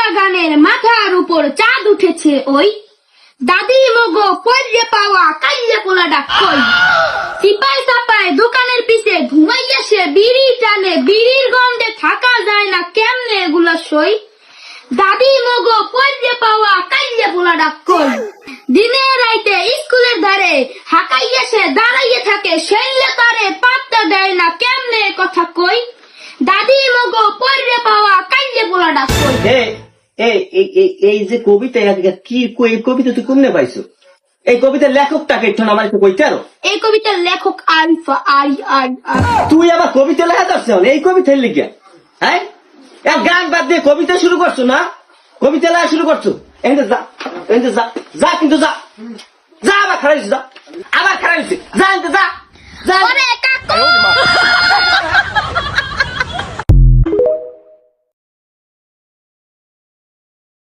বাগানের মাথার উপর চাঁদ উঠেছে ওই, দাদি মগো পর্যে পাওয়া কাইলে পোলাডা কই, সিপাই সাপাই দোকানের পিছে ঘুমাইয়া সে বিড়ি টানে, বিড়ির গন্ধে থাকা যায় না কেমনে এগুলা সই, দাদি মগো পর্যে পাওয়া কাইলে পোলাডা কই, দিনে রাইতে স্কুলের ধারে হাঁকাইয়া সে দাঁড়াইয়া থাকে, সেলে তারে পাত্তা দেয় না কেমনে কথা কই, দাদি মগো পর্যে পাওয়া কাইলে পোলাডা কই। এই যে কবিতা কি এই কবিতা তুই কমনে পাইছো? এই কবিতার লেখকটাকে একটু আমার একটু কইতে আরো। এই কবিতার লেখক আরিফা তুই আবার কবিতা লেখা যাচ্ছে এই কবিতার লিখে, হ্যাঁ গান বাদ দিয়ে কবিতা শুরু করছো না, কবিতা লেখা শুরু করছো, যা যা যা, কিন্তু যা যা, আবার খারাপ যা, আবার খারাপ যা, যা যা। ওরে কাকু